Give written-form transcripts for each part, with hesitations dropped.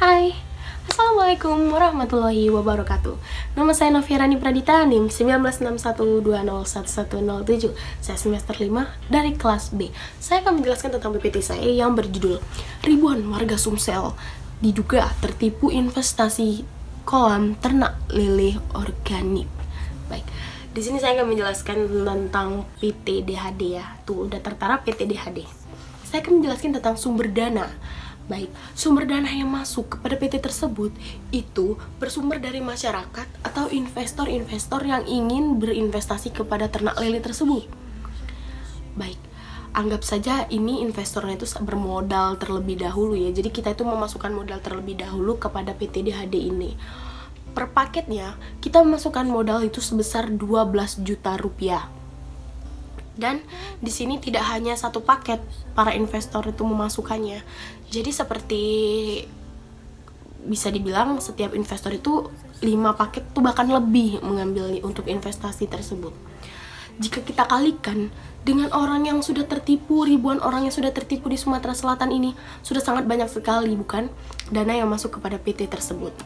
Hai, Assalamualaikum warahmatullahi wabarakatuh. Nama saya Noviarani Pradita, NIM 1961201107. Saya semester 5 dari kelas B. Saya akan menjelaskan tentang PPT saya yang berjudul Ribuan warga Sumsel diduga tertipu investasi kolam ternak lele organik. Baik, di sini saya akan menjelaskan tentang PTDHD ya. Tuh udah tertera PTDHD. Saya akan menjelaskan tentang sumber dana. Baik, sumber dana yang masuk kepada PT tersebut itu bersumber dari masyarakat atau investor-investor yang ingin berinvestasi kepada ternak lele tersebut. Baik, anggap saja ini investornya itu bermodal terlebih dahulu ya. Jadi kita itu memasukkan modal terlebih dahulu kepada PT DHD ini. Per paketnya kita memasukkan modal itu sebesar 12 juta rupiah. Dan di sini tidak hanya satu paket para investor itu memasukkannya. Jadi seperti bisa dibilang setiap investor itu 5 paket tuh bahkan lebih mengambil untuk investasi tersebut. Jika kita kalikan dengan orang yang sudah tertipu, ribuan orang yang sudah tertipu di Sumatera Selatan ini, sudah sangat banyak sekali bukan dana yang masuk kepada PT tersebut.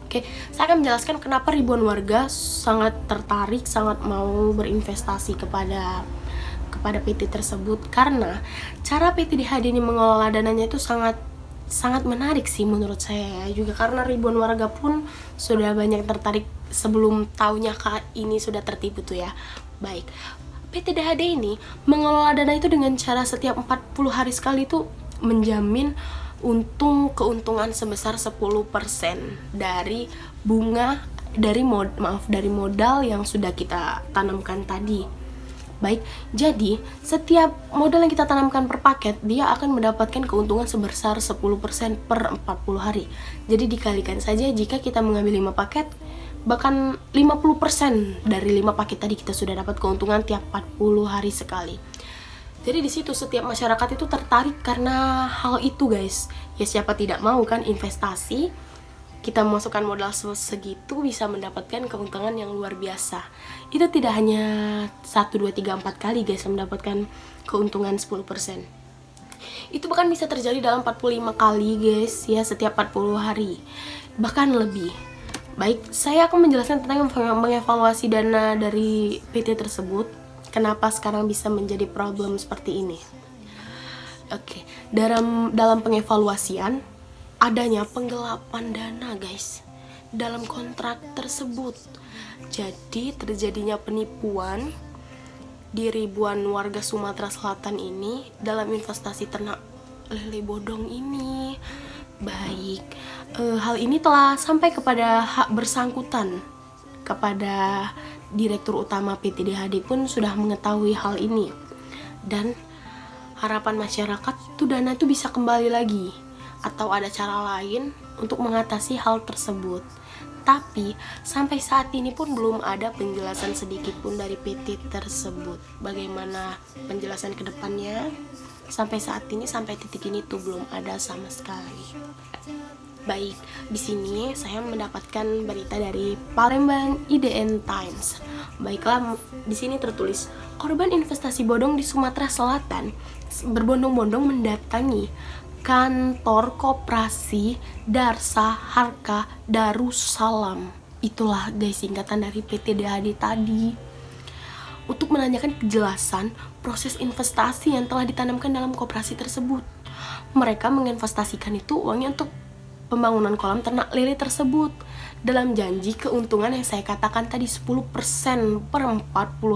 Oke, saya akan menjelaskan kenapa ribuan warga sangat tertarik, sangat mau berinvestasi kepada PT tersebut. Karena cara PT DHD ini mengelola dananya itu sangat menarik sih menurut saya. Juga karena ribuan warga pun sudah banyak tertarik sebelum taunya ini sudah tertipu tuh ya. Baik, PT DHD ini mengelola dana itu dengan cara setiap 40 hari sekali itu menjamin keuntungan sebesar 10% dari bunga dari modal yang sudah kita tanamkan tadi. Baik, jadi setiap modal yang kita tanamkan per paket, dia akan mendapatkan keuntungan sebesar 10% per 40 hari. Jadi dikalikan saja jika kita mengambil 5 paket, bahkan 50% dari 5 paket tadi kita sudah dapat keuntungan tiap 40 hari sekali. Jadi di situ setiap masyarakat itu tertarik karena hal itu guys. Ya siapa tidak mau kan investasi, kita memasukkan modal segitu bisa mendapatkan keuntungan yang luar biasa. Itu tidak hanya 1, 2, 3, 4 kali guys mendapatkan keuntungan 10%. Itu bahkan bisa terjadi dalam 45 kali guys ya, setiap 40 hari. Bahkan lebih. Baik, saya akan menjelaskan tentang mengevaluasi dana dari PT tersebut. Kenapa sekarang bisa menjadi problem seperti ini? Oke, dalam pengevaluasian adanya penggelapan dana guys dalam kontrak tersebut. Jadi terjadinya penipuan di ribuan warga Sumatera Selatan ini dalam investasi ternak lele bodong ini. Baik, hal ini telah sampai kepada hak bersangkutan. Kepada Direktur Utama PT DHD pun sudah mengetahui hal ini. Dan harapan masyarakat tuh dana itu bisa kembali lagi atau ada cara lain untuk mengatasi hal tersebut. Tapi sampai saat ini pun belum ada penjelasan sedikit pun dari PT tersebut. Bagaimana penjelasan ke depannya? Sampai saat ini, sampai titik ini tuh belum ada sama sekali. Baik, di sini saya mendapatkan berita dari Palembang IDN Times. Baiklah, di sini tertulis korban investasi bodong di Sumatera Selatan berbondong-bondong mendatangi kantor koperasi Darsa Harka Darussalam. Itulah guys singkatan dari PT DHD tadi. Untuk menanyakan kejelasan proses investasi yang telah ditanamkan dalam koperasi tersebut. Mereka menginvestasikan itu uangnya untuk pembangunan kolam ternak lele tersebut dalam janji keuntungan yang saya katakan tadi 10% per 40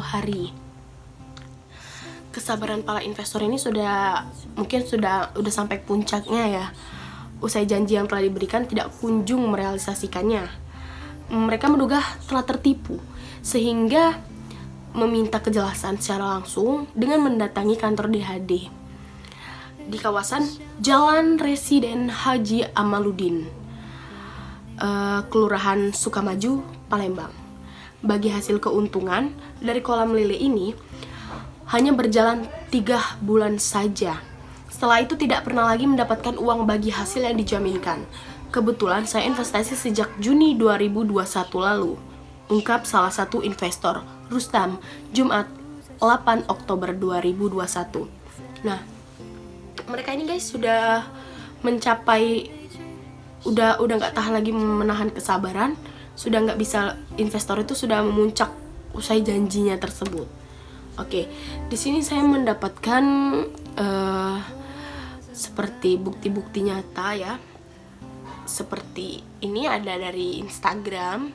hari. Kesabaran para investor ini sudah sampai puncaknya ya. Usai janji yang telah diberikan tidak kunjung merealisasikannya. Mereka menduga telah tertipu sehingga meminta kejelasan secara langsung dengan mendatangi kantor DHD di kawasan Jalan Residen Haji Amaluddin, Kelurahan Sukamaju, Palembang. Bagi hasil keuntungan dari kolam lele ini hanya berjalan 3 bulan saja. Setelah itu tidak pernah lagi mendapatkan uang bagi hasil yang dijaminkan. Kebetulan saya investasi sejak Juni 2021 lalu, ungkap salah satu investor, Rustam, Jumat 8 Oktober 2021. Nah, mereka ini guys sudah mencapai udah nggak tahan lagi menahan kesabaran, sudah nggak bisa, investor itu sudah memuncak usai janjinya tersebut. Oke, di sini saya mendapatkan seperti bukti-bukti nyata ya. Seperti ini ada dari Instagram.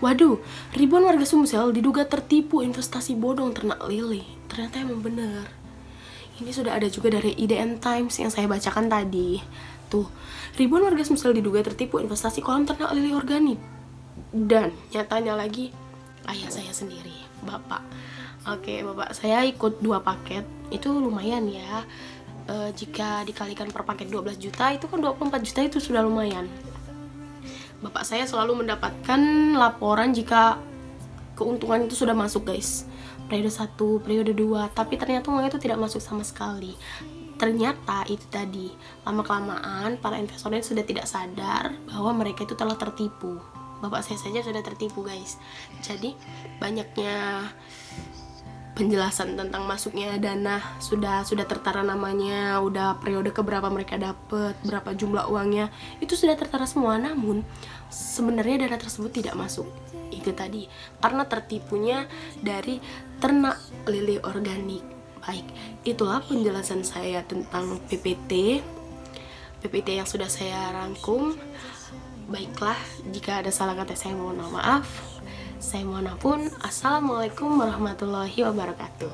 Waduh, ribuan warga Sumsel diduga tertipu investasi bodong ternak lele. Ternyata emang bener. Ini sudah ada juga dari IDN Times yang saya bacakan tadi. Tuh, ribuan warga Sumsel diduga tertipu investasi kolam ternak lele organik. Dan nyatanya lagi, ayah saya sendiri, bapak. Oke, bapak saya ikut 2 paket. Itu lumayan ya. Jika dikalikan per paket 12 juta, itu kan 24 juta, itu sudah lumayan. Bapak saya selalu mendapatkan laporan jika keuntungan itu sudah masuk, guys. Periode 1, periode 2, tapi ternyata uang itu tidak masuk sama sekali. Ternyata itu tadi, lama-kelamaan para investornya sudah tidak sadar bahwa mereka itu telah tertipu. Bapak saya saja sudah tertipu, guys. Jadi banyaknya penjelasan tentang masuknya dana sudah tertara namanya, udah periode keberapa mereka dapat, berapa jumlah uangnya, itu sudah tertara semua. Namun sebenarnya dana tersebut tidak masuk. Itu tadi karena tertipunya dari ternak lele organik. Baik, itulah penjelasan saya tentang PPT yang sudah saya rangkum. Baiklah, jika ada salah kata saya mohon maaf. Saya mohon ampun. Assalamualaikum warahmatullahi wabarakatuh.